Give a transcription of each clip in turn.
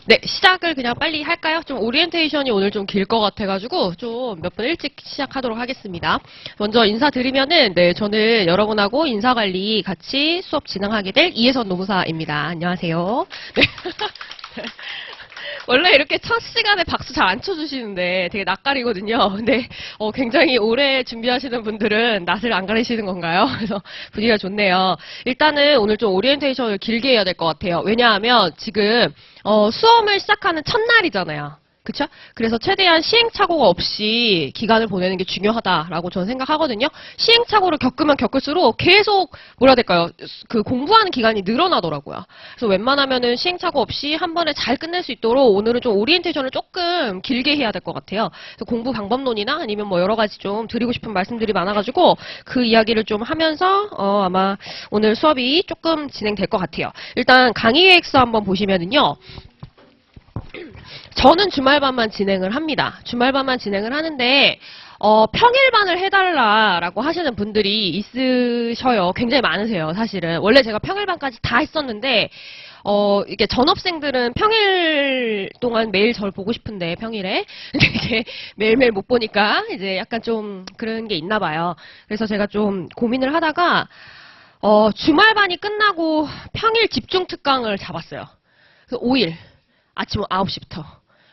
네, 시작을 그냥 빨리 할까요? 좀 오리엔테이션이 오늘 좀 길 것 같아가지고 좀 몇 분 일찍 시작하도록 하겠습니다. 먼저 인사드리면은, 네, 저는 여러분하고 인사관리 같이 수업 진행하게 될 이혜선 노무사입니다. 안녕하세요. 네. 원래 이렇게 첫 시간에 박수 잘 안 쳐주시는데 되게 낯가리거든요. 근데 굉장히 오래 준비하시는 분들은 낯을 안 가리시는 건가요? 그래서 분위기가 좋네요. 일단은 오늘 좀 오리엔테이션을 길게 해야 될 것 같아요. 왜냐하면 지금 수험을 시작하는 첫날이잖아요. 그쵸? 그래서 최대한 시행착오가 없이 기간을 보내는 게 중요하다라고 저는 생각하거든요. 시행착오를 겪으면 겪을수록 계속 뭐라 해야 될까요? 그 공부하는 기간이 늘어나더라고요. 그래서 웬만하면은 시행착오 없이 한 번에 잘 끝낼 수 있도록 오늘은 좀 오리엔테이션을 조금 길게 해야 될 것 같아요. 그래서 공부 방법론이나 아니면 뭐 여러 가지 좀 드리고 싶은 말씀들이 많아가지고 그 이야기를 좀 하면서 아마 오늘 수업이 조금 진행될 것 같아요. 일단 강의 계획서 한번 보시면은요. 저는 주말반만 진행을 합니다. 주말반만 진행을 하는데 평일반을 해달라라고 하시는 분들이 있으셔요. 굉장히 많으세요, 사실은. 원래 제가 평일반까지 다 했었는데 이게 전업생들은 평일 동안 매일 저를 보고 싶은데 평일에 이게 매일매일 못 보니까 이제 약간 좀 그런 게 있나 봐요. 그래서 제가 좀 고민을 하다가 주말반이 끝나고 평일 집중 특강을 잡았어요. 그래서 5일 아침 9시부터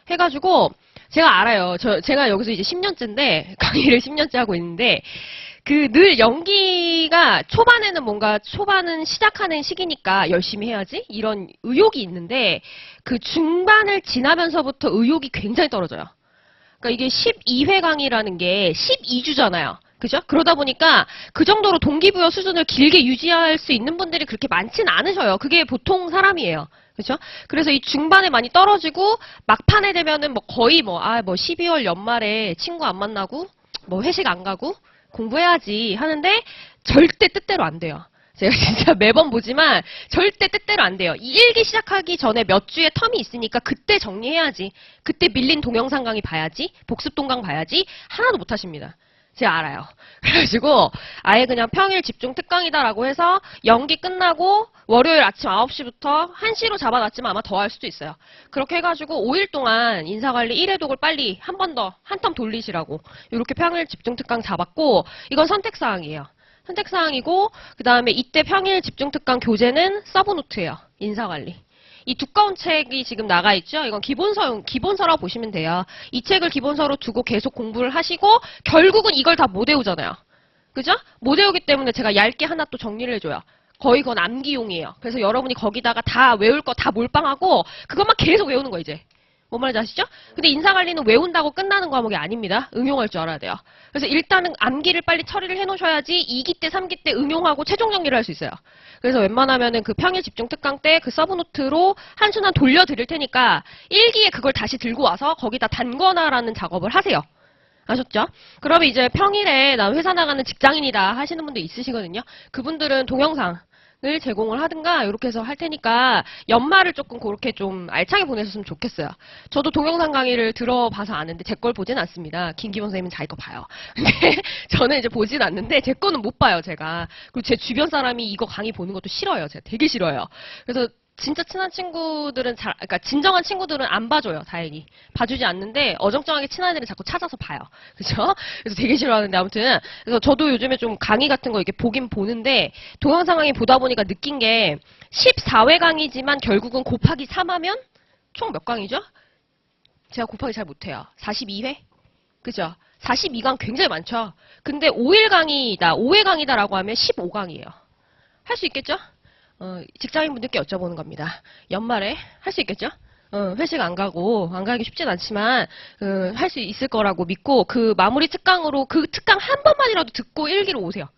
해가지고 제가 알아요. 제가 여기서 이제 10년째인데 강의를 10년째 하고 있는데 그 늘 연기가 초반에는 뭔가 초반은 시작하는 시기니까 열심히 해야지 이런 의욕이 있는데 그 중반을 지나면서부터 의욕이 굉장히 떨어져요. 그러니까 이게 12회 강의라는 게 12주잖아요. 그죠? 그러다 보니까 그 정도로 동기부여 수준을 길게 유지할 수 있는 분들이 그렇게 많지는 않으셔요. 그게 보통 사람이에요. 그죠? 그래서 이 중반에 많이 떨어지고 막판에 되면은 뭐 거의 12월 연말에 친구 안 만나고 뭐 회식 안 가고 공부해야지 하는데 절대 뜻대로 안 돼요. 제가 진짜 매번 보지만 절대 뜻대로 안 돼요. 이 일기 시작하기 전에 몇 주의 텀이 있으니까 그때 정리해야지. 그때 밀린 동영상 강의 봐야지. 복습 동강 봐야지. 하나도 못 하십니다. 제가 알아요. 그래가지고 아예 그냥 평일 집중 특강이다라고 해서 연기 끝나고 월요일 아침 9시부터 1시로 잡아놨지만 아마 더 할 수도 있어요. 그렇게 해가지고 5일 동안 인사관리 1회독을 빨리 한 번 더 한 텀 돌리시라고 이렇게 평일 집중 특강 잡았고 이건 선택사항이에요. 선택사항이고 그 다음에 이때 평일 집중 특강 교재는 서브노트예요. 인사관리. 이 두꺼운 책이 지금 나가 있죠? 이건 기본서라고 보시면 돼요. 이 책을 기본서로 두고 계속 공부를 하시고 결국은 이걸 다 못 외우잖아요. 그죠? 못 외우기 때문에 제가 얇게 하나 또 정리를 해줘요. 거의 그건 암기용이에요. 그래서 여러분이 거기다가 다 외울 거 다 몰빵하고 그것만 계속 외우는 거 이제. 뭔 말인지 아시죠? 근데 인사관리는 외운다고 끝나는 과목이 아닙니다. 응용할 줄 알아야 돼요. 그래서 일단은 암기를 빨리 처리를 해놓으셔야지 2기 때, 3기 때 응용하고 최종 정리를 할 수 있어요. 그래서 웬만하면은 그 평일 집중 특강 때 그 서브노트로 한순간 돌려드릴 테니까 1기에 그걸 다시 들고 와서 거기다 단거나라는 작업을 하세요. 아셨죠? 그러면 이제 평일에 나 회사 나가는 직장인이다 하시는 분들 있으시거든요. 그분들은 동영상을 제공을 하든가 이렇게 해서 할 테니까 연말을 조금 그렇게 좀 알차게 보내셨으면 좋겠어요. 저도 동영상 강의를 들어봐서 아는데 제 걸 보진 않습니다. 김기범 선생님은 자기 거 봐요. 근데 저는 이제 보진 않는데 제 거는 못 봐요, 제가. 그리고 제 주변 사람이 이거 강의 보는 것도 싫어요. 제가 되게 싫어요. 그래서 진짜 친한 친구들은 그러니까 진정한 친구들은 안 봐줘요, 다행히. 봐주지 않는데, 어정쩡하게 친한 애들은 자꾸 찾아서 봐요. 그죠? 그래서 되게 싫어하는데, 아무튼. 그래서 저도 요즘에 좀 강의 같은 거 이렇게 보긴 보는데, 동영상 강의 보다 보니까 느낀 게, 14회 강의지만 결국은 곱하기 3하면, 총 몇 강이죠? 제가 곱하기 잘 못해요. 42회? 그죠? 42강 굉장히 많죠? 근데 5일 강의다, 5회 강의다라고 하면 15강이에요. 할 수 있겠죠? 직장인분들께 여쭤보는 겁니다. 연말에 할 수 있겠죠? 회식 안 가기 쉽진 않지만, 할 수 있을 거라고 믿고, 그 마무리 특강으로 그 특강 한 번만이라도 듣고 1기로 오세요.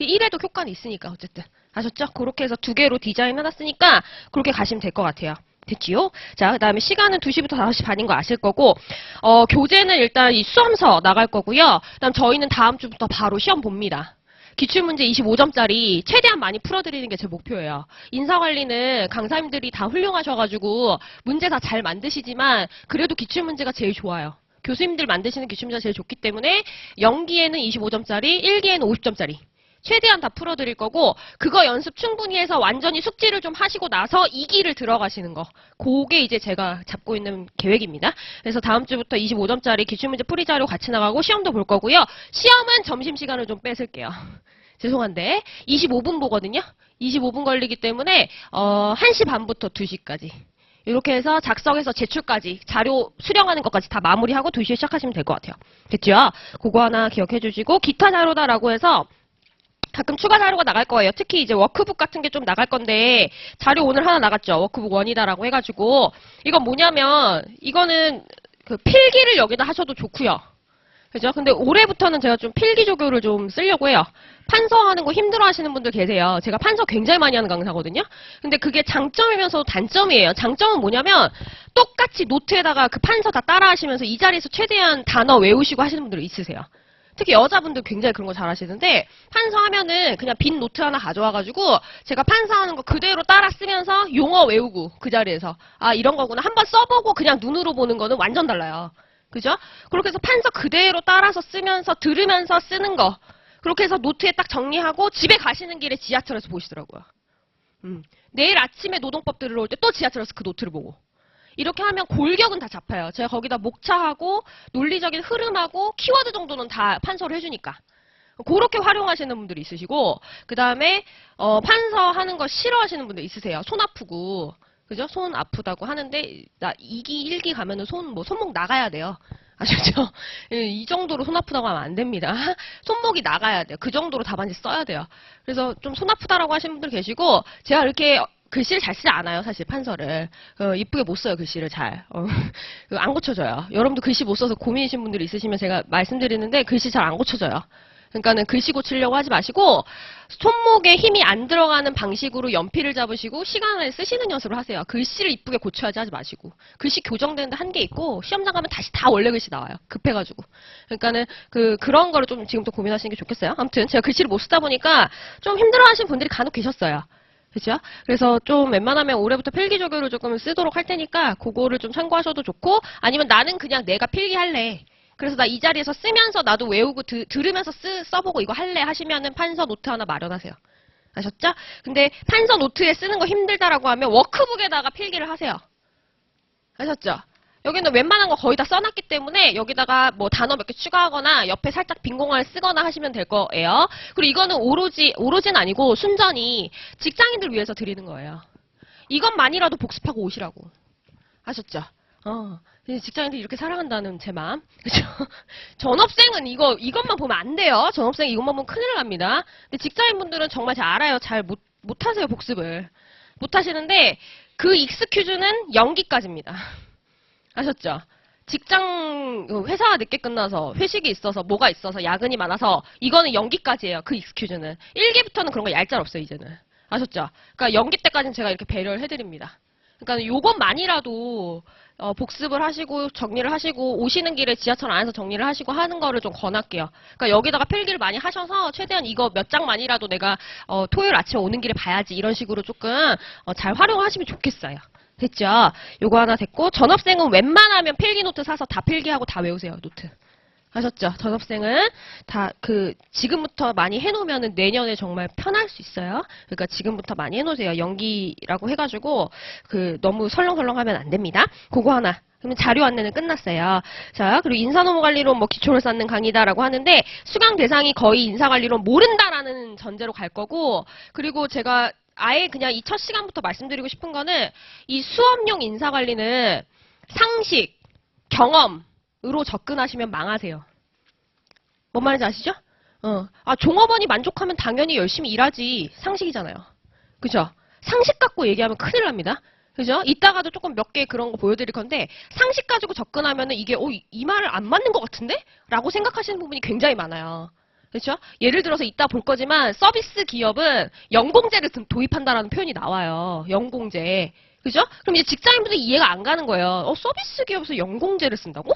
1회도 효과는 있으니까, 어쨌든. 아셨죠? 그렇게 해서 2개로 디자인 해놨으니까, 그렇게 가시면 될 것 같아요. 됐지요? 자, 그 다음에 시간은 2시부터 5시 반인 거 아실 거고, 교재는 일단 이 수험서 나갈 거고요. 그 다음 저희는 다음 주부터 바로 시험 봅니다. 기출문제 25점짜리 최대한 많이 풀어드리는 게 제 목표예요. 인사관리는 강사님들이 다 훌륭하셔가지고 문제 다 잘 만드시지만 그래도 기출문제가 제일 좋아요. 교수님들 만드시는 기출문제가 제일 좋기 때문에 연기에는 25점짜리, 1기에는 50점짜리 최대한 다 풀어드릴 거고, 그거 연습 충분히 해서 완전히 숙지를 좀 하시고 나서 2기를 들어가시는 거. 그게 이제 제가 잡고 있는 계획입니다. 그래서 다음 주부터 25점짜리 기출문제 풀이 자료 같이 나가고 시험도 볼 거고요. 시험은 점심시간을 좀 뺏을게요. 죄송한데 25분 보거든요. 25분 걸리기 때문에 1시 반부터 2시까지. 이렇게 해서 작성해서 제출까지 자료 수령하는 것까지 다 마무리하고 2시에 시작하시면 될 것 같아요. 됐죠? 그거 하나 기억해 주시고 기타 자료다라고 해서 가끔 추가 자료가 나갈 거예요. 특히 이제 워크북 같은 게 좀 나갈 건데 자료 오늘 하나 나갔죠. 워크북 1이다라고 해가지고 이건 뭐냐면 이거는 그 필기를 여기다 하셔도 좋고요. 그죠? 근데 올해부터는 제가 좀 필기 조교를 좀 쓰려고 해요. 판서하는 거 힘들어 하시는 분들 계세요. 제가 판서 굉장히 많이 하는 강사거든요. 근데 그게 장점이면서도 단점이에요. 장점은 뭐냐면 똑같이 노트에다가 그 판서 다 따라 하시면서 이 자리에서 최대한 단어 외우시고 하시는 분들 있으세요. 특히 여자분들 굉장히 그런 거 잘 하시는데 판서하면은 그냥 빈 노트 하나 가져와가지고 제가 판서하는 거 그대로 따라 쓰면서 용어 외우고 그 자리에서 아 이런 거구나 한번 써보고 그냥 눈으로 보는 거는 완전 달라요. 그죠? 그렇게 해서 판서 그대로 따라서 쓰면서 들으면서 쓰는 거. 그렇게 해서 노트에 딱 정리하고 집에 가시는 길에 지하철에서 보시더라고요. 내일 아침에 노동법 들으러 올 때 또 지하철에서 그 노트를 보고. 이렇게 하면 골격은 다 잡혀요. 제가 거기다 목차하고 논리적인 흐름하고 키워드 정도는 다 판서를 해주니까. 그렇게 활용하시는 분들이 있으시고 그 다음에 판서하는 거 싫어하시는 분들 있으세요. 손 아프고. 그죠? 손 아프다고 하는데, 나 2기, 1기 가면은 손목 나가야 돼요. 아시죠? 이 정도로 손 아프다고 하면 안 됩니다. 손목이 나가야 돼요. 그 정도로 답안지 써야 돼요. 그래서 좀 손 아프다라고 하시는 분들 계시고, 제가 이렇게 글씨를 잘 쓰지 않아요, 사실, 판서를. 이쁘게 못 써요, 글씨를 잘. 안 고쳐져요. 여러분도 글씨 못 써서 고민이신 분들이 있으시면 제가 말씀드리는데, 글씨 잘 안 고쳐져요. 그러니까는 글씨 고치려고 하지 마시고 손목에 힘이 안 들어가는 방식으로 연필을 잡으시고 시간을 쓰시는 연습을 하세요. 글씨를 이쁘게 고쳐야지 하지 마시고. 글씨 교정되는데 한계 있고 시험장 가면 다시 다 원래 글씨 나와요. 급해가지고. 그러니까는 그런 거를 좀 지금부터 고민하시는 게 좋겠어요. 아무튼 제가 글씨를 못 쓰다 보니까 좀 힘들어하시는 분들이 간혹 계셨어요. 그죠? 그래서 좀 웬만하면 올해부터 필기조교를 조금 쓰도록 할 테니까 그거를 좀 참고하셔도 좋고 아니면 나는 그냥 내가 필기할래. 그래서 나 이 자리에서 쓰면서 나도 외우고 들으면서 써보고 이거 할래 하시면은 판서 노트 하나 마련하세요. 아셨죠? 근데 판서 노트에 쓰는 거 힘들다라고 하면 워크북에다가 필기를 하세요. 아셨죠? 여기는 웬만한 거 거의 다 써놨기 때문에 여기다가 뭐 단어 몇 개 추가하거나 옆에 살짝 빈 공간을 쓰거나 하시면 될 거예요. 그리고 이거는 오로지는 아니고 순전히 직장인들 위해서 드리는 거예요. 이것만이라도 복습하고 오시라고. 아셨죠? 직장인들이 이렇게 살아간다는 제 마음. 그죠? 전업생은 이것만 보면 안 돼요. 전업생 이것만 보면 큰일 납니다. 근데 직장인분들은 정말 잘 알아요. 잘 못하세요, 복습을. 못하시는데, 그 익스큐즈는 연기까지입니다. 아셨죠? 회사가 늦게 끝나서, 회식이 있어서, 뭐가 있어서, 야근이 많아서, 이거는 연기까지예요. 그 익스큐즈는. 1기부터는 그런 거 얄짤없어요, 이제는. 아셨죠? 그러니까 연기 때까지는 제가 이렇게 배려를 해드립니다. 그러니까 요것만이라도 복습을 하시고 정리를 하시고 오시는 길에 지하철 안에서 정리를 하시고 하는 거를 좀 권할게요. 그러니까 여기다가 필기를 많이 하셔서 최대한 이거 몇 장만이라도 내가 토요일 아침에 오는 길에 봐야지 이런 식으로 조금 잘 활용하시면 좋겠어요. 됐죠? 요거 하나 됐고 전업생은 웬만하면 필기 노트 사서 다 필기하고 다 외우세요. 노트. 하셨죠? 전업생은 다 지금부터 많이 해놓으면 내년에 정말 편할 수 있어요. 그러니까 지금부터 많이 해놓으세요. 연기라고 해가지고 너무 설렁설렁하면 안 됩니다. 그거 하나. 그러면 자료 안내는 끝났어요. 자, 그리고 인사노무관리론 기초를 쌓는 강의다라고 하는데 수강 대상이 거의 인사관리론 모른다라는 전제로 갈 거고 그리고 제가 아예 그냥 이 첫 시간부터 말씀드리고 싶은 거는 이 수업용 인사관리는 상식, 경험으로 접근하시면 망하세요. 뭔 말인지 아시죠? 종업원이 만족하면 당연히 열심히 일하지. 상식이잖아요. 그죠? 상식 갖고 얘기하면 큰일 납니다. 그죠? 이따가도 조금 몇 개 그런 거 보여드릴 건데, 상식 가지고 접근하면은 이게, 이 말을 안 맞는 것 같은데? 라고 생각하시는 부분이 굉장히 많아요. 그렇죠? 예를 들어서 이따 볼 거지만, 서비스 기업은 연공제를 도입한다라는 표현이 나와요. 연공제. 그죠? 그럼 이제 직장인분들이 이해가 안 가는 거예요. 서비스 기업에서 연공제를 쓴다고?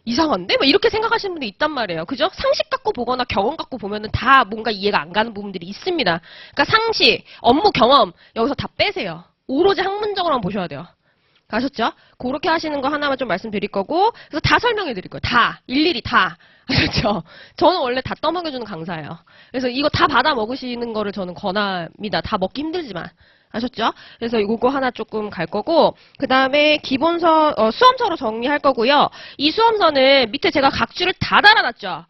이상한데? 이렇게 생각하시는 분들이 있단 말이에요. 그죠? 상식 갖고 보거나 경험 갖고 보면은 다 뭔가 이해가 안 가는 부분들이 있습니다. 그러니까 상식, 업무 경험, 여기서 다 빼세요. 오로지 학문적으로만 보셔야 돼요. 아셨죠? 그렇게 하시는 거 하나만 좀 말씀드릴 거고, 그래서 다 설명해 드릴 거예요. 다. 일일이 다. 그렇죠. 저는 원래 다 떠먹여주는 강사예요. 그래서 이거 다 받아 먹으시는 거를 저는 권합니다. 다 먹기 힘들지만. 아셨죠? 그래서 이거 하나 조금 갈 거고, 그 다음에 기본서, 수험서로 정리할 거고요. 이 수험서는 밑에 제가 각주를 다 달아놨죠.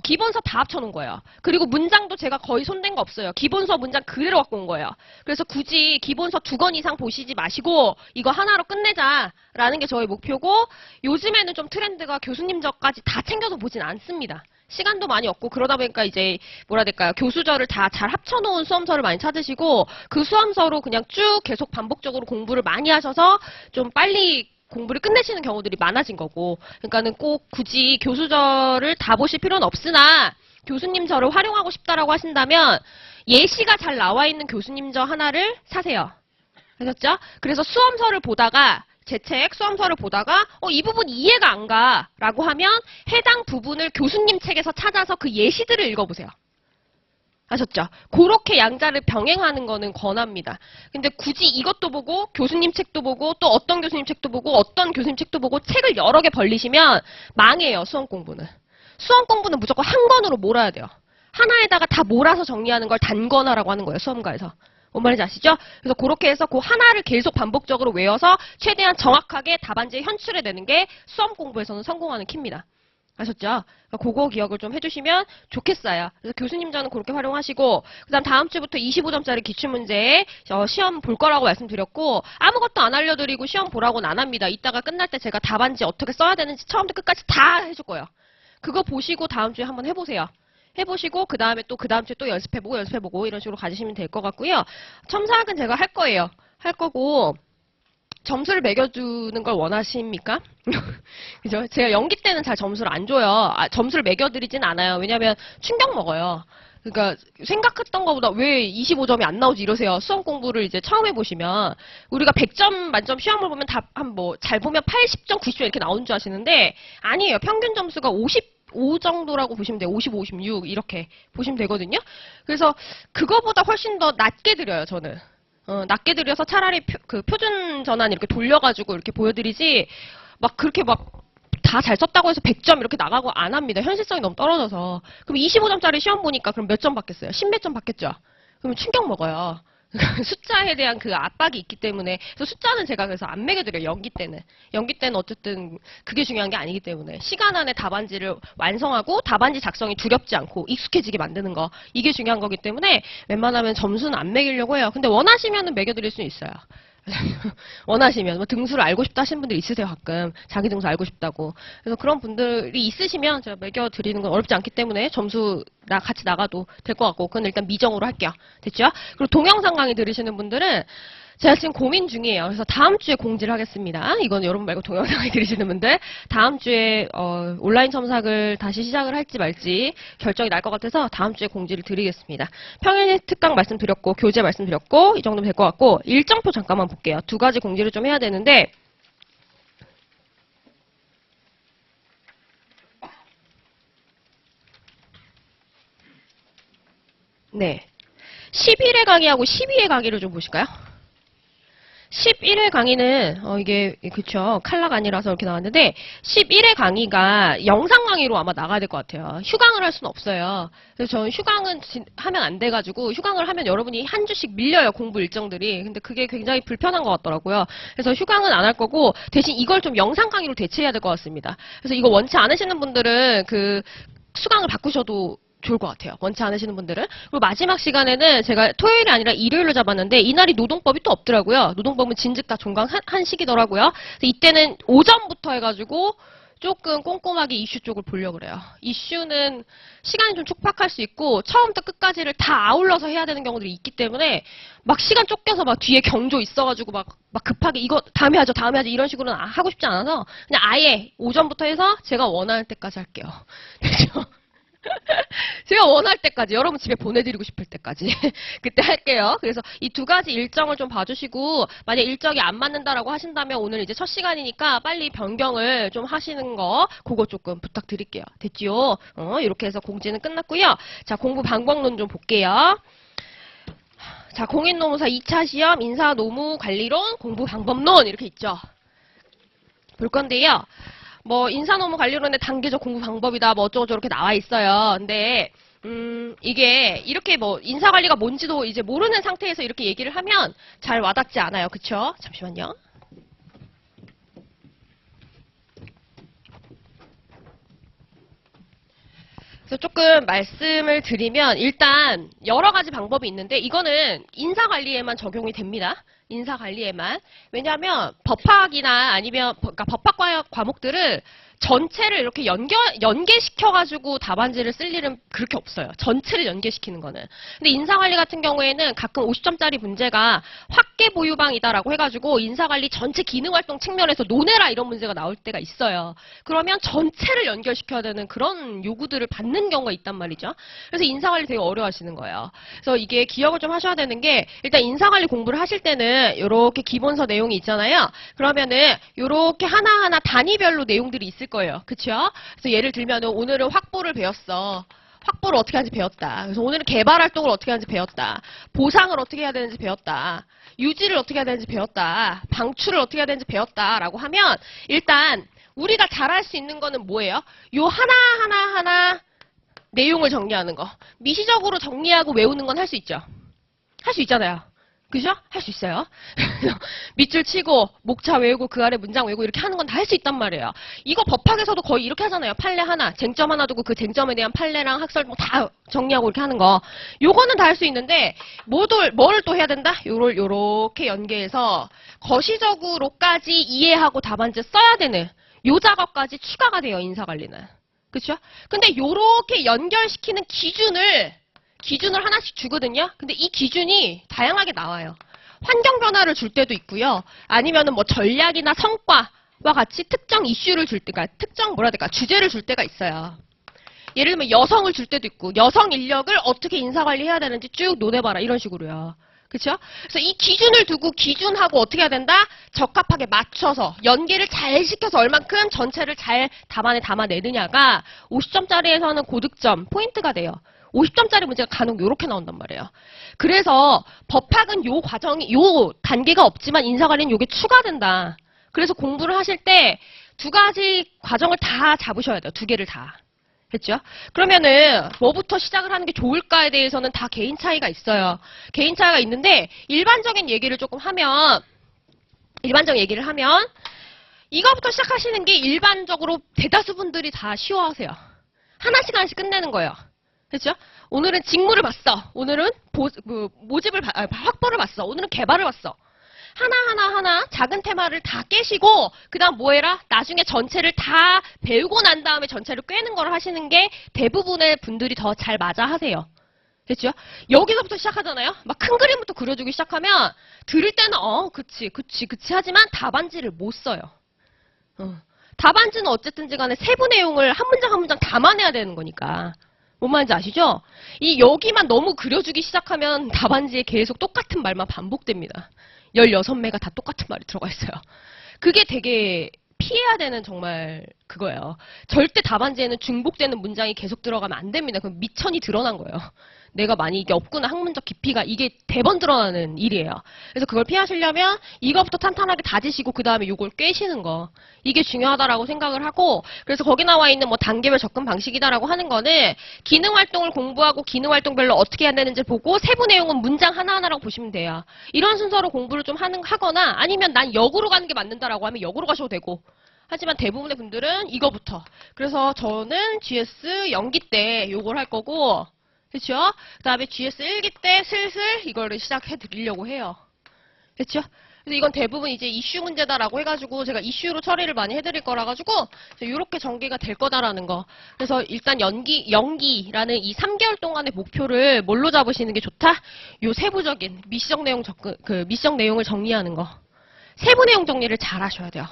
기본서 다 합쳐놓은 거예요. 그리고 문장도 제가 거의 손댄 거 없어요. 기본서 문장 그대로 갖고 온 거예요. 그래서 굳이 기본서 2권 이상 보시지 마시고 이거 하나로 끝내자라는 게 저희 목표고, 요즘에는 좀 트렌드가 교수님 저까지 다 챙겨서 보진 않습니다. 시간도 많이 없고 그러다 보니까 이제 뭐라 해야 될까요? 교수저를 다 잘 합쳐놓은 수험서를 많이 찾으시고 그 수험서로 그냥 쭉 계속 반복적으로 공부를 많이 하셔서 좀 빨리 공부를 끝내시는 경우들이 많아진 거고, 그러니까는 꼭 굳이 교수저를 다 보실 필요는 없으나 교수님 저를 활용하고 싶다라고 하신다면 예시가 잘 나와 있는 교수님 저 하나를 사세요. 아셨죠? 그래서 수험서를 보다가 제 책 수험서를 보다가 이 부분 이해가 안 가라고 하면 해당 부분을 교수님 책에서 찾아서 그 예시들을 읽어보세요. 아셨죠? 그렇게 양자를 병행하는 거는 권합니다. 근데 굳이 이것도 보고 교수님 책도 보고 또 어떤 교수님 책도 보고 어떤 교수님 책도 보고 책을 여러 개 벌리시면 망해요. 수험 공부는. 수험 공부는 무조건 한 권으로 몰아야 돼요. 하나에다가 다 몰아서 정리하는 걸 단권화라고 하는 거예요. 수험가에서. 뭔 말인지 아시죠? 그래서 그렇게 해서 그 하나를 계속 반복적으로 외워서 최대한 정확하게 답안지에 현출해내는 게 수험 공부에서는 성공하는 키입니다. 아셨죠? 그거 기억을 좀 해주시면 좋겠어요. 그래서 교수님 저는 그렇게 활용하시고, 그 다음 주부터 25점짜리 기출문제 시험 볼 거라고 말씀드렸고, 아무것도 안 알려드리고 시험 보라고는 안 합니다. 이따가 끝날 때 제가 답안지 어떻게 써야 되는지 처음부터 끝까지 다 해줄 거예요. 그거 보시고 다음 주에 한번 해보세요. 해보시고 그 다음에 또 그 다음 주에 또 연습해보고 이런 식으로 가지시면 될 것 같고요. 첨사학은 제가 할 거예요. 할 거고, 점수를 매겨주는 걸 원하십니까? 그죠? 제가 연기 때는 잘 점수를 안 줘요. 점수를 매겨드리진 않아요. 왜냐면 충격 먹어요. 그러니까 생각했던 것보다 왜 25점이 안 나오지 이러세요. 수험 공부를 이제 처음 해보시면 우리가 100점 만점 시험을 보면 다 한 뭐 잘 보면 80점, 90점 이렇게 나오는 줄 아시는데 아니에요. 평균 점수가 55 정도라고 보시면 돼요. 55, 56 이렇게 보시면 되거든요. 그래서 그거보다 훨씬 더 낮게 드려요. 저는. 낮게 드려서 차라리 그 표준 전환 이렇게 돌려가지고 이렇게 보여드리지 막 그렇게 막 다 잘 썼다고 해서 100점 이렇게 나가고 안 합니다. 현실성이 너무 떨어져서. 그럼 25점짜리 시험 보니까 그럼 몇 점 받겠어요? 10몇 점 받겠죠? 그러면 충격 먹어요. 숫자에 대한 그 압박이 있기 때문에. 그래서 숫자는 제가 그래서 안 매겨드려요. 연기 때는. 연기 때는 어쨌든 그게 중요한 게 아니기 때문에. 시간 안에 답안지를 완성하고 답안지 작성이 두렵지 않고 익숙해지게 만드는 거. 이게 중요한 거기 때문에 웬만하면 점수는 안 매기려고 해요. 근데 원하시면 매겨드릴 수 있어요. 원하시면 뭐 등수를 알고 싶다 하시는 분들 있으세요. 가끔 자기 등수 알고 싶다고. 그래서 그런 분들이 있으시면 제가 매겨드리는 건 어렵지 않기 때문에 점수 같이 나가도 될 것 같고, 그건 일단 미정으로 할게요. 됐죠? 그리고 동영상 강의 들으시는 분들은 제가 지금 고민 중이에요. 그래서 다음 주에 공지를 하겠습니다. 이건 여러분 말고 동영상 강의 들으시는 분들 다음 주에 온라인 첨삭을 다시 시작을 할지 말지 결정이 날 것 같아서 다음 주에 공지를 드리겠습니다. 평일 특강 말씀드렸고 교재 말씀드렸고 이 정도면 될 것 같고, 일정표 잠깐만 볼게요. 2가지 공지를 좀 해야 되는데, 네, 11회 강의하고 12회 강의를 좀 보실까요? 11회 강의는 이게 그쵸, 칼라가 아니라서 이렇게 나왔는데 11회 강의가 영상 강의로 아마 나가야 될 것 같아요. 휴강을 할 수는 없어요. 그래서 저는 휴강은 하면 안 돼가지고, 휴강을 하면 여러분이 한 주씩 밀려요, 공부 일정들이. 근데 그게 굉장히 불편한 것 같더라고요. 그래서 휴강은 안 할 거고 대신 이걸 좀 영상 강의로 대체해야 될 것 같습니다. 그래서 이거 원치 않으시는 분들은 그 수강을 바꾸셔도 좋을 것 같아요. 원치 않으시는 분들은. 그리고 마지막 시간에는 제가 토요일이 아니라 일요일로 잡았는데 이날이 노동법이 또 없더라고요. 노동법은 진즉 다 종강한식이더라고요. 이때는 오전부터 해가지고 조금 꼼꼼하게 이슈 쪽을 보려고 그래요. 이슈는 시간이 좀 촉박할 수 있고 처음부터 끝까지를 다 아울러서 해야 되는 경우들이 있기 때문에 막 시간 쫓겨서 막 뒤에 경조 있어가지고 막 급하게 이거 다음에 하죠 이런 식으로는 하고 싶지 않아서 그냥 아예 오전부터 해서 제가 원하는 때까지 할게요. 그렇죠? 제가 원할 때까지, 여러분 집에 보내드리고 싶을 때까지 그때 할게요. 그래서 이 2가지 일정을 좀 봐주시고, 만약 일정이 안 맞는다라고 하신다면 오늘 이제 첫 시간이니까 빨리 변경을 좀 하시는 거 그거 조금 부탁드릴게요. 됐지요? 이렇게 해서 공지는 끝났고요. 자, 공부 방법론 좀 볼게요. 자, 공인노무사 2차 시험 인사노무관리론 공부 방법론 이렇게 있죠. 볼 건데요. 뭐 인사노무 관리론의 단계적 공부 방법이다 뭐 어쩌고 저렇게 나와 있어요. 근데 이게 이렇게 뭐 인사관리가 뭔지도 이제 모르는 상태에서 이렇게 얘기를 하면 잘 와닿지 않아요. 그쵸? 잠시만요. 그래서 조금 말씀을 드리면 일단 여러 가지 방법이 있는데 이거는 인사관리에만 적용이 됩니다. 인사관리에만. 왜냐하면 법학이나 아니면 그러니까 법학 과목들을 전체를 이렇게 연계시켜가지고 답안지를 쓸 일은 그렇게 없어요. 전체를 연계시키는 거는. 근데 인사관리 같은 경우에는 가끔 50점짜리 문제가 학계 보유방이다라고 해가지고 인사관리 전체 기능활동 측면에서 논해라 이런 문제가 나올 때가 있어요. 그러면 전체를 연결시켜야 되는 그런 요구들을 받는 경우가 있단 말이죠. 그래서 인사관리 되게 어려워하시는 거예요. 그래서 이게 기억을 좀 하셔야 되는 게 일단 인사관리 공부를 하실 때는 이렇게 기본서 내용이 있잖아요. 그러면은 이렇게 하나하나 단위별로 내용들이 있을 거예요. 그쵸? 그래서 예를 들면 오늘은 확보를 배웠어. 확보를 어떻게 하는지 배웠다. 그래서 오늘은 개발 활동을 어떻게 하는지 배웠다. 보상을 어떻게 해야 되는지 배웠다. 유지를 어떻게 해야 되는지 배웠다. 방출을 어떻게 해야 되는지 배웠다라고 하면 일단 우리가 잘할 수 있는 거는 뭐예요? 요 하나 내용을 정리하는 거. 미시적으로 정리하고 외우는 건 할 수 있죠. 할 수 있잖아요. 그죠? 할 수 있어요. 밑줄 치고 목차 외우고 그 아래 문장 외우고 이렇게 하는 건 다 할 수 있단 말이에요. 이거 법학에서도 거의 이렇게 하잖아요. 판례 하나, 쟁점 하나 두고 그 쟁점에 대한 판례랑 학설모 다 정리하고 이렇게 하는 거. 요거는 다 할 수 있는데 뭐를 또 해야 된다? 요렇게 연계해서 거시적으로까지 이해하고 답안지 써야 되는 요 작업까지 추가가 돼요. 인사관리는. 그렇죠? 근데 요렇게 연결시키는 기준을 하나씩 주거든요. 근데 이 기준이 다양하게 나와요. 환경 변화를 줄 때도 있고요. 아니면은 뭐 전략이나 성과와 같이 특정 이슈를 줄 때가, 특정 주제를 줄 때가 있어요. 예를 들면 여성을 줄 때도 있고, 여성 인력을 어떻게 인사관리해야 되는지 쭉 논해봐라 이런 식으로요. 그렇죠? 그래서 이 기준을 두고 기준하고 어떻게 해야 된다? 적합하게 맞춰서 연계를 잘 시켜서 얼만큼 전체를 잘 답안에 담아내느냐가 50점짜리에서는 고득점 포인트가 돼요. 50점짜리 문제가 간혹 요렇게 나온단 말이에요. 그래서 법학은 요 단계가 없지만 인사관리는 요게 추가된다. 그래서 공부를 하실 때 두 가지 과정을 다 잡으셔야 돼요. 두 개를 다. 됐죠? 그러면은 뭐부터 시작을 하는 게 좋을까에 대해서는 다 개인 차이가 있어요. 개인 차이가 있는데 일반적인 얘기를 하면 이거부터 시작하시는 게 일반적으로 대다수 분들이 다 쉬워하세요. 하나씩 끝내는 거예요. 그렇죠? 오늘은 직무를 봤어. 오늘은 확보를 봤어. 오늘은 개발을 봤어. 하나 작은 테마를 다 깨시고 그 다음 뭐 해라? 나중에 전체를 다 배우고 난 다음에 전체를 꿰는 걸 하시는 게 대부분의 분들이 더 잘 맞아 하세요. 됐죠? 여기서부터 시작하잖아요? 막 큰 그림부터 그려주기 시작하면 들을 때는 그치 하지만 답안지를 못 써요. 답안지는 어쨌든지 간에 세부 내용을 한 문장 담아내야 되는 거니까. 뭔 말인지 아시죠? 여기만 너무 그려주기 시작하면 답안지에 계속 똑같은 말만 반복됩니다. 16매가 다 똑같은 말이 들어가 있어요. 그게 되게 피해야 되는 정말 그거예요. 절대 답안지에는 중복되는 문장이 계속 들어가면 안 됩니다. 그럼 미천이 드러난 거예요. 내가 많이 이게 없구나 학문적 깊이가 이게 대번 드러나는 일이에요. 그래서 그걸 피하시려면 이거부터 탄탄하게 다지시고 그 다음에 요걸 꿰시는 거 이게 중요하다라고 생각을 하고 그래서 거기 나와 있는 뭐 단계별 접근 방식이다라고 하는 거는 기능 활동을 공부하고 기능 활동별로 어떻게 해야 되는지 보고 세부 내용은 문장 하나하나라고 보시면 돼요. 이런 순서로 공부를 좀 하거나 아니면 난 역으로 가는 게 맞는다라고 하면 역으로 가셔도 되고 하지만 대부분의 분들은 이거부터 그래서 저는 GS 연기 때 요걸 할 거고 그렇죠? 그 다음에 GS 1기 때 슬슬 이거를 시작해 드리려고 해요. 그렇죠? 그래서 이건 대부분 이제 이슈 문제다라고 해가지고 제가 이슈로 처리를 많이 해드릴 거라 가지고 이렇게 전개가 될 거다라는 거. 그래서 일단 연기라는 이 3개월 동안의 목표를 뭘로 잡으시는 게 좋다? 요 세부적인 미시적 내용을 정리하는 거. 세부 내용 정리를 잘 하셔야 돼요.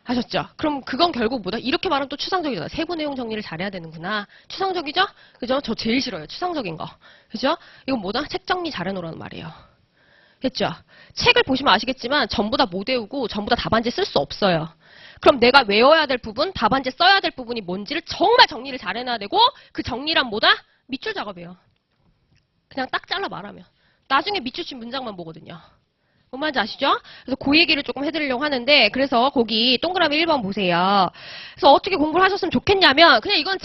하셨죠? 그럼 그건 결국 뭐다? 이렇게 말하면 또 추상적이잖아. 세부 내용 정리를 잘해야 되는구나. 추상적이죠? 그죠? 저 제일 싫어요. 추상적인 거. 그죠? 이건 뭐다? 책 정리 잘해놓으라는 말이에요. 됐죠? 책을 보시면 아시겠지만 전부 다 못 외우고 전부 다 답안지 쓸 수 없어요. 그럼 내가 외워야 될 부분, 답안지 써야 될 부분이 뭔지를 정말 정리를 잘 해놔야 되고 그 정리란 뭐다? 밑줄 작업이에요. 그냥 딱 잘라 말하면. 나중에 밑줄 친 문장만 보거든요. 뭔 말인지 아시죠? 그래서 그 얘기를 조금 해드리려고 하는데, 그래서 거기 동그라미 1번 보세요. 그래서 어떻게 공부를 하셨으면 좋겠냐면, 그냥 이건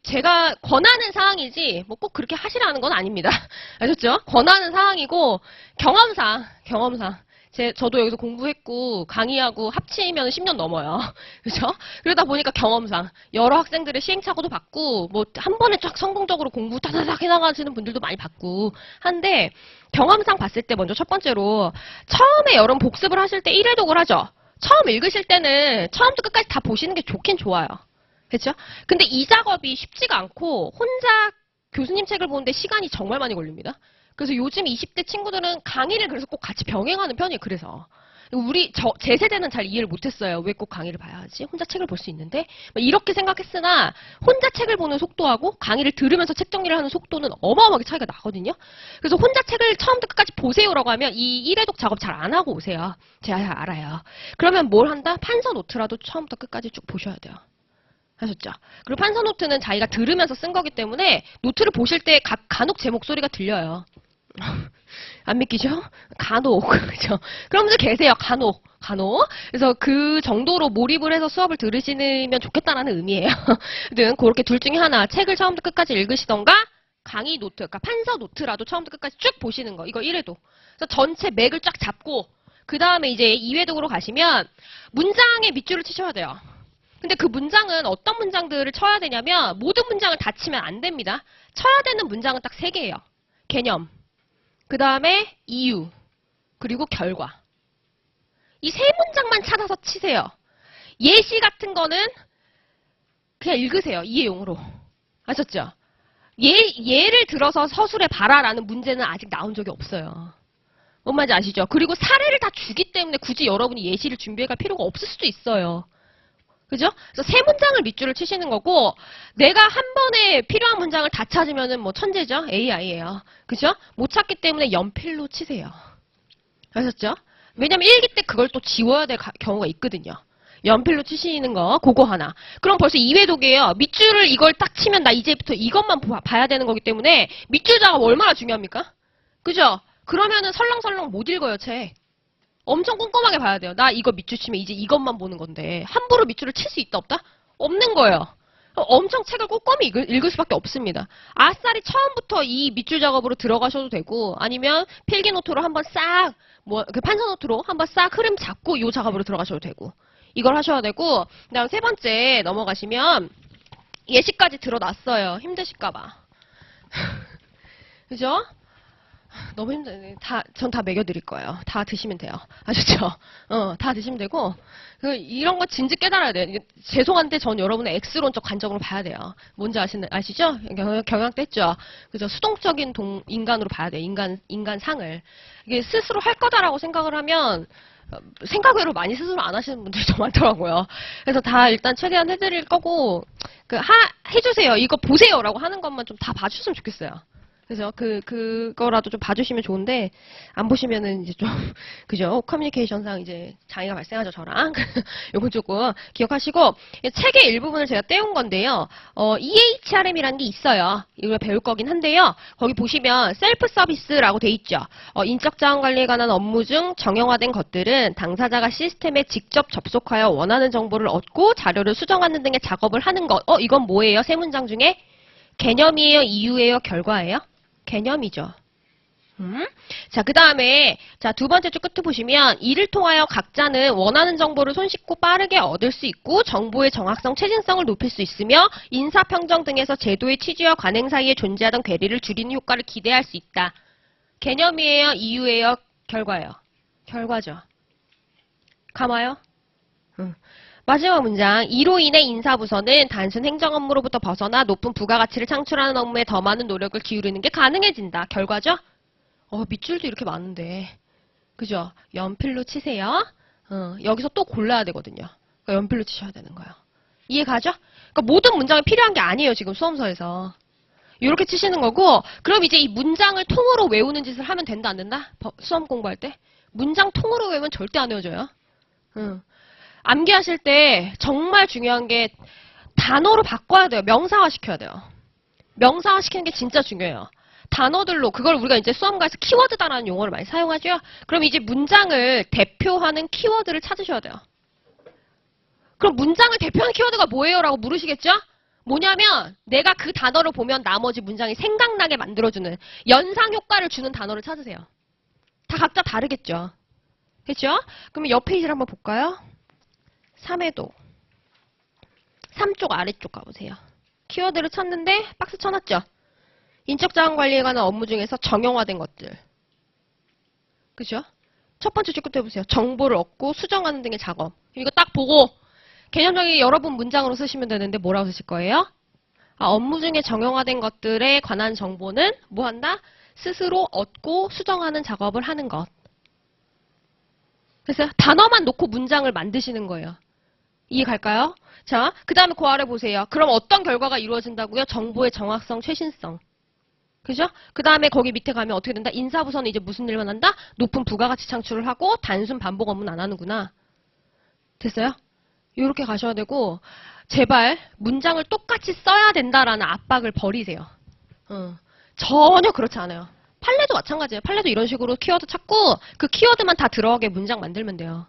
제가 권하는 사항이지, 뭐 꼭 그렇게 하시라는 건 아닙니다. 아셨죠? 권하는 사항이고, 경험상. 저도 여기서 공부했고, 강의하고 합치면 10년 넘어요. 그죠? 그러다 보니까 경험상, 여러 학생들의 시행착오도 받고, 뭐, 한 번에 쫙 성공적으로 공부 타다닥 해나가시는 분들도 많이 받고, 한데, 경험상 봤을 때 먼저 첫 번째로, 처음에 여러분 복습을 하실 때 1회독을 하죠? 처음 읽으실 때는 처음부터 끝까지 다 보시는 게 좋긴 좋아요. 그렇죠? 근데 이 작업이 쉽지가 않고, 혼자 교수님 책을 보는데 시간이 정말 많이 걸립니다. 그래서 요즘 20대 친구들은 강의를 그래서 꼭 같이 병행하는 편이에요. 그래서 제 세대는 잘 이해를 못했어요. 왜 꼭 강의를 봐야 하지? 혼자 책을 볼 수 있는데 이렇게 생각했으나 혼자 책을 보는 속도하고 강의를 들으면서 책 정리를 하는 속도는 어마어마하게 차이가 나거든요. 그래서 혼자 책을 처음부터 끝까지 보세요라고 하면 이 1회독 작업 잘 안 하고 오세요. 제가 잘 알아요. 그러면 뭘 한다? 판서 노트라도 처음부터 끝까지 쭉 보셔야 돼요. 하셨죠? 그리고 판서 노트는 자기가 들으면서 쓴 거기 때문에 노트를 보실 때 간혹 제 목소리가 들려요. 안 믿기죠? 간혹. 그죠? 그런 분들 계세요. 간혹. 그래서 그 정도로 몰입을 해서 수업을 들으시면 좋겠다라는 의미예요. 등 그렇게 둘 중에 하나. 책을 처음부터 끝까지 읽으시던가 강의 노트, 그러니까 판서 노트라도 처음부터 끝까지 쭉 보시는 거. 이거 1회도. 그래서 전체 맥을 쫙 잡고 그 다음에 이제 2회독으로 가시면 문장의 밑줄을 치셔야 돼요. 근데 그 문장은 어떤 문장들을 쳐야 되냐면 모든 문장을 다 치면 안 됩니다. 쳐야 되는 문장은 딱 3개예요. 개념, 그 다음에 이유, 그리고 결과. 이 3문장만 찾아서 치세요. 예시 같은 거는 그냥 읽으세요. 이해용으로. 아셨죠? 예를 들어서 서술해 봐라라는 문제는 아직 나온 적이 없어요. 뭔 말인지 아시죠? 그리고 사례를 다 주기 때문에 굳이 여러분이 예시를 준비해갈 필요가 없을 수도 있어요. 그죠? 그래서 3문장을 밑줄을 치시는 거고, 내가 한 번에 필요한 문장을 다 찾으면은 뭐 천재죠? AI예요. 그죠? 못 찾기 때문에 연필로 치세요. 아셨죠? 왜냐면 일기 때 그걸 또 지워야 될 경우가 있거든요. 연필로 치시는 거, 그거 하나. 그럼 벌써 2회독이에요. 밑줄을 이걸 딱 치면 나 이제부터 이것만 봐야 되는 거기 때문에 밑줄 작업 얼마나 중요합니까? 그죠? 그러면은 설렁설렁 못 읽어요, 책. 엄청 꼼꼼하게 봐야 돼요. 나 이거 밑줄 치면 이제 이것만 보는 건데 함부로 밑줄을 칠 수 있다 없다? 없는 거예요. 엄청 책을 꼼꼼히 읽을 수밖에 없습니다. 아싸리 처음부터 이 밑줄 작업으로 들어가셔도 되고 아니면 필기노트로 한번 싹 그 판서노트로 한번 싹 흐름 잡고 이 작업으로 들어가셔도 되고 이걸 하셔야 되고 그다음 3번째 넘어가시면 예시까지 들어놨어요. 힘드실까봐. 그죠? 너무 힘드네. 전 다 먹여드릴 거예요. 다 드시면 돼요. 아셨죠? 다 드시면 되고, 이런 거 진즉 깨달아야 돼요. 죄송한데 전 여러분의 X론적 관점으로 봐야 돼요. 뭔지 아시죠? 경영학도 했죠? 그죠? 수동적인 인간으로 봐야 돼요. 인간상을. 이게 스스로 할 거다라고 생각을 하면, 생각 외로 많이 스스로 안 하시는 분들이 더 많더라고요. 그래서 다 일단 최대한 해드릴 거고, 해주세요. 이거 보세요라고 하는 것만 좀 다 봐주셨으면 좋겠어요. 그래서 그거라도 좀 봐주시면 좋은데, 안 보시면은 이제 좀, 그죠? 커뮤니케이션상 이제 장애가 발생하죠, 저랑. 요건 조금 기억하시고, 책의 일부분을 제가 떼온 건데요. EHRM이라는 게 있어요. 이걸 배울 거긴 한데요. 거기 보시면 셀프 서비스라고 돼 있죠. 인적 자원 관리에 관한 업무 중 정형화된 것들은 당사자가 시스템에 직접 접속하여 원하는 정보를 얻고 자료를 수정하는 등의 작업을 하는 것. 이건 뭐예요? 3문장 중에? 개념이에요? 이유예요? 결과예요? 개념이죠. 자, 그 다음에, 자, 2번째 줄 끝에 보시면, 이를 통하여 각자는 원하는 정보를 손쉽고 빠르게 얻을 수 있고, 정보의 정확성, 최신성을 높일 수 있으며, 인사평정 등에서 제도의 취지와 관행 사이에 존재하던 괴리를 줄이는 효과를 기대할 수 있다. 개념이에요? 이유예요? 결과예요? 결과죠. 감아요? 마지막 문장. 이로 인해 인사부서는 단순 행정 업무로부터 벗어나 높은 부가가치를 창출하는 업무에 더 많은 노력을 기울이는 게 가능해진다. 결과죠? 밑줄도 이렇게 많은데. 그죠? 연필로 치세요. 여기서 또 골라야 되거든요. 그러니까 연필로 치셔야 되는 거예요. 이해 가죠? 그러니까 모든 문장이 필요한 게 아니에요. 지금 수험서에서. 이렇게 치시는 거고, 그럼 이제 이 문장을 통으로 외우는 짓을 하면 된다, 안 된다? 수험 공부할 때? 문장 통으로 외우면 절대 안 외워져요. 암기하실 때 정말 중요한 게 단어로 바꿔야 돼요. 명사화 시켜야 돼요. 명사화 시키는 게 진짜 중요해요. 단어들로 그걸 우리가 이제 수험가에서 키워드다라는 용어를 많이 사용하죠. 그럼 이제 문장을 대표하는 키워드를 찾으셔야 돼요. 그럼 문장을 대표하는 키워드가 뭐예요? 라고 물으시겠죠? 뭐냐면 내가 그 단어를 보면 나머지 문장이 생각나게 만들어주는 연상 효과를 주는 단어를 찾으세요. 다 각자 다르겠죠. 그렇죠? 그러면 옆 페이지를 한번 볼까요? 3회도 3쪽 아래쪽 가보세요. 키워드를 찾는데 박스 쳐놨죠? 인적자원 관리에 관한 업무 중에서 정형화된 것들. 그죠? 첫 번째 줄 끝에 보세요. 정보를 얻고 수정하는 등의 작업. 이거 딱 보고 개념적인 여러분 문장으로 쓰시면 되는데 뭐라고 쓰실 거예요? 업무 중에 정형화된 것들에 관한 정보는 뭐 한다? 스스로 얻고 수정하는 작업을 하는 것. 그래서 단어만 놓고 문장을 만드시는 거예요. 이해 갈까요? 자, 그 다음에 그 아래 보세요. 그럼 어떤 결과가 이루어진다고요? 정보의 정확성, 최신성. 그죠? 그 다음에 거기 밑에 가면 어떻게 된다? 인사부서는 이제 무슨 일만 한다? 높은 부가가치 창출을 하고 단순 반복 업무는 안 하는구나. 됐어요? 이렇게 가셔야 되고 제발 문장을 똑같이 써야 된다라는 압박을 버리세요. 전혀 그렇지 않아요. 판례도 마찬가지예요. 판례도 이런 식으로 키워드 찾고 그 키워드만 다 들어가게 문장 만들면 돼요.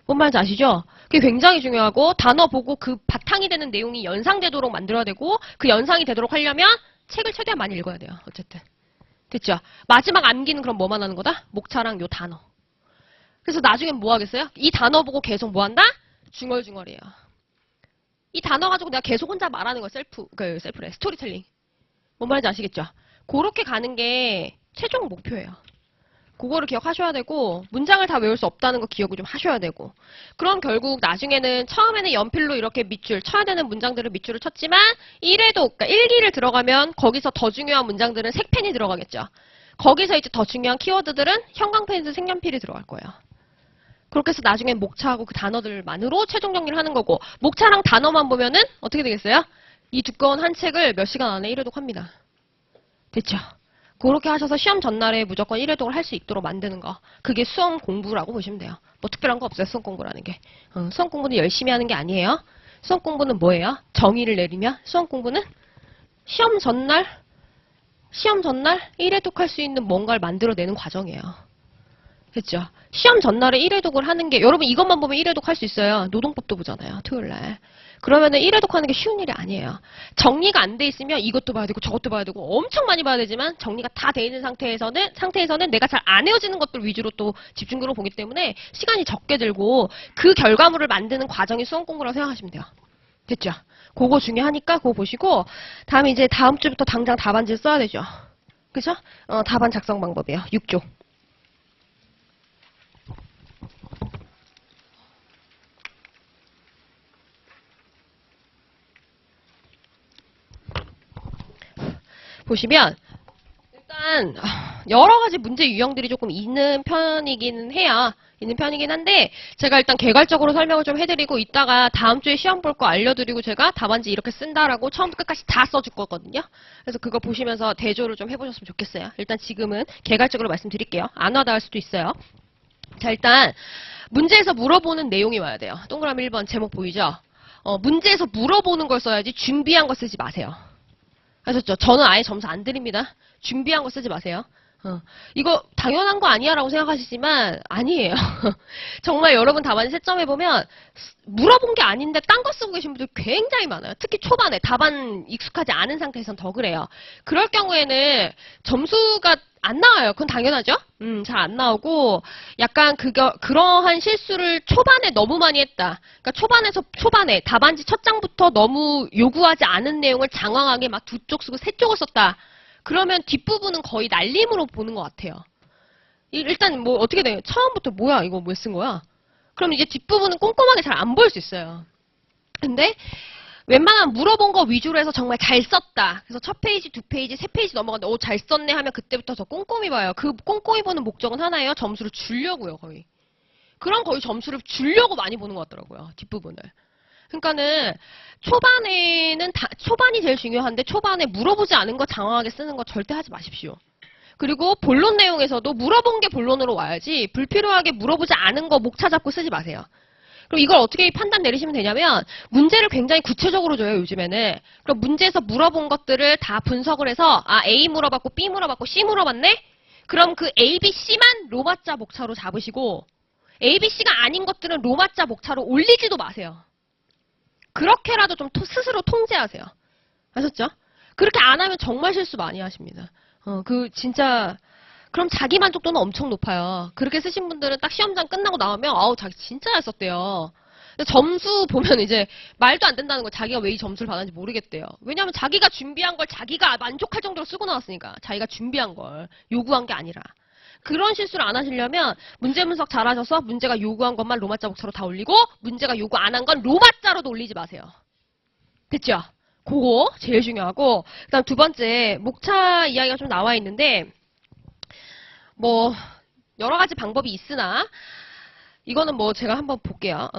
뭔 말인지 아시죠? 그게 굉장히 중요하고 단어 보고 그 바탕이 되는 내용이 연상되도록 만들어야 되고 그 연상이 되도록 하려면 책을 최대한 많이 읽어야 돼요. 어쨌든. 됐죠? 마지막 암기는 그럼 뭐만 하는 거다? 목차랑 요 단어. 그래서 나중엔 뭐 하겠어요? 이 단어 보고 계속 뭐 한다? 중얼중얼이에요. 이 단어 가지고 내가 계속 혼자 말하는 거 셀프래. 스토리텔링. 뭔 말인지 아시겠죠? 그렇게 가는 게 최종 목표예요. 그거를 기억하셔야 되고 문장을 다 외울 수 없다는 거 기억을 좀 하셔야 되고 그럼 결국 나중에는 처음에는 연필로 이렇게 밑줄 쳐야 되는 문장들을 밑줄을 쳤지만 1회도 그러니까 1기를 들어가면 거기서 더 중요한 문장들은 색펜이 들어가겠죠. 거기서 이제 더 중요한 키워드들은 형광펜에서 색연필이 들어갈 거예요. 그렇게 해서 나중에 목차하고 그 단어들만으로 최종 정리를 하는 거고 목차랑 단어만 보면은 어떻게 되겠어요? 이 두꺼운 한 책을 몇 시간 안에 1회독 합니다. 됐죠? 그렇게 하셔서 시험 전날에 무조건 1회독을 할 수 있도록 만드는 거. 그게 수험 공부라고 보시면 돼요. 뭐 특별한 거 없어요. 수험 공부라는 게. 수험 공부는 열심히 하는 게 아니에요. 수험 공부는 뭐예요? 정의를 내리면 수험 공부는 시험 전날 1회독 할 수 있는 뭔가를 만들어내는 과정이에요. 됐죠? 시험 전날에 1회독을 하는 게 여러분 이것만 보면 1회독 할 수 있어요. 노동법도 보잖아요. 토요일날. 그러면은 1회독 하는 게 쉬운 일이 아니에요. 정리가 안 돼 있으면 이것도 봐야 되고 저것도 봐야 되고 엄청 많이 봐야 되지만 정리가 다 돼 있는 상태에서는 내가 잘 안 헤어지는 것들 위주로 또 집중적으로 보기 때문에 시간이 적게 들고 그 결과물을 만드는 과정이 수험 공부라고 생각하시면 돼요. 됐죠? 그거 중요하니까 그거 보시고 다음에 이제 다음 주부터 당장 답안지를 써야 되죠. 그죠? 답안 작성 방법이에요. 6조. 보시면 일단 여러 가지 문제 유형들이 조금 있는 편이긴 해요. 있는 편이긴 한데 제가 일단 개괄적으로 설명을 좀 해드리고 이따가 다음 주에 시험 볼 거 알려드리고 제가 답안지 이렇게 쓴다라고 처음부터 끝까지 다 써줄 거거든요. 그래서 그거 보시면서 대조를 좀 해보셨으면 좋겠어요. 일단 지금은 개괄적으로 말씀드릴게요. 안 와닿을 수도 있어요. 자, 일단 문제에서 물어보는 내용이 와야 돼요. 동그라미 1번 제목 보이죠? 문제에서 물어보는 걸 써야지 준비한 거 쓰지 마세요. 아셨죠? 저는 아예 점수 안 드립니다. 준비한 거 쓰지 마세요. 이거 당연한 거 아니야 라고 생각하시지만 아니에요. 정말 여러분 답안 채점해보면 물어본 게 아닌데 딴 거 쓰고 계신 분들 굉장히 많아요. 특히 초반에 답안 익숙하지 않은 상태에선 더 그래요. 그럴 경우에는 점수가 안 나와요. 그건 당연하죠. 잘 안 나오고 약간 그러한 실수를 초반에 너무 많이 했다. 그러니까 초반에 답안지 첫 장부터 너무 요구하지 않은 내용을 장황하게 막 2쪽 쓰고 3쪽을 썼다. 그러면 뒷부분은 거의 날림으로 보는 것 같아요. 일단 뭐 어떻게 돼요? 처음부터 뭐야 이거 뭐 쓴 거야? 그럼 이제 뒷부분은 꼼꼼하게 잘 안 보일 수 있어요. 근데 웬만한 물어본 거 위주로 해서 정말 잘 썼다. 그래서 첫 페이지, 2페이지, 3페이지 넘어갔는데 잘 썼네 하면 그때부터 더 꼼꼼히 봐요. 그 꼼꼼히 보는 목적은 하나예요. 점수를 주려고요, 거의. 그럼 거의 점수를 주려고 많이 보는 것 같더라고요, 뒷부분을. 그러니까는 초반이 제일 중요한데 초반에 물어보지 않은 거 장황하게 쓰는 거 절대 하지 마십시오. 그리고 본론 내용에서도 물어본 게 본론으로 와야지 불필요하게 물어보지 않은 거 목차 잡고 쓰지 마세요. 그럼 이걸 어떻게 판단 내리시면 되냐면 문제를 굉장히 구체적으로 줘요, 요즘에는. 그럼 문제에서 물어본 것들을 다 분석을 해서 A 물어봤고 B 물어봤고 C 물어봤네? 그럼 그 A, B, C만 로마자 목차로 잡으시고 A, B, C가 아닌 것들은 로마자 목차로 올리지도 마세요. 그렇게라도 좀 스스로 통제하세요. 아셨죠? 그렇게 안 하면 정말 실수 많이 하십니다. 진짜 그럼 자기 만족도는 엄청 높아요. 그렇게 쓰신 분들은 딱 시험장 끝나고 나오면 자기 진짜 잘 썼대요. 근데 점수 보면 이제 말도 안 된다는 거 자기가 왜 이 점수를 받았는지 모르겠대요. 왜냐하면 자기가 준비한 걸 자기가 만족할 정도로 쓰고 나왔으니까. 자기가 준비한 걸 요구한 게 아니라. 그런 실수를 안 하시려면 문제 분석 잘하셔서 문제가 요구한 것만 로마자 목차로 다 올리고 문제가 요구 안 한 건 로마자로도 올리지 마세요. 됐죠? 그거 제일 중요하고 그다음 두 번째 목차 이야기가 좀 나와 있는데 뭐 여러 가지 방법이 있으나 이거는 뭐 제가 한번 볼게요.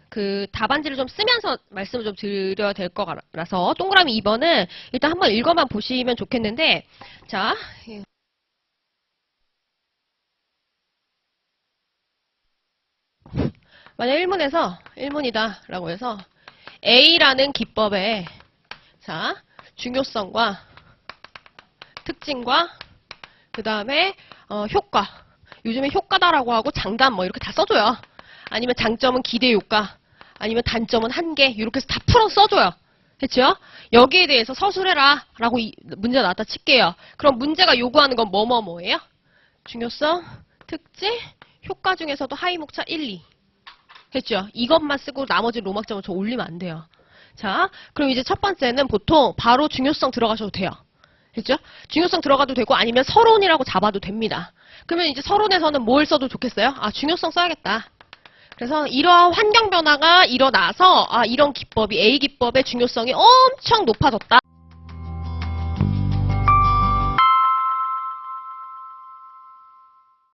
그 답안지를 좀 쓰면서 말씀을 좀 드려야 될 것 같아서 동그라미 2번은 일단 한번 읽어만 보시면 좋겠는데 자 만약 1문이다 라고 해서 A라는 기법의 자 중요성과 특징과 그 다음에 효과 요즘에 효과다라고 하고 장단 뭐 이렇게 다 써줘요. 아니면 장점은 기대 효과 아니면 단점은 한계 이렇게 해서 다 풀어 써줘요. 됐죠? 여기에 대해서 서술해라 라고 문제가 나왔다 칠게요. 그럼 문제가 요구하는 건 뭐예요? 중요성, 특징, 효과 중에서도 하위 목차 1, 2 됐죠? 이것만 쓰고 나머지 로막점을 저 올리면 안 돼요. 자, 그럼 이제 첫 번째는 보통 바로 중요성 들어가셔도 돼요. 됐죠? 중요성 들어가도 되고 아니면 서론이라고 잡아도 됩니다. 그러면 이제 서론에서는 뭘 써도 좋겠어요? 중요성 써야겠다. 그래서 이러한 환경 변화가 일어나서 이런 기법이 A 기법의 중요성이 엄청 높아졌다.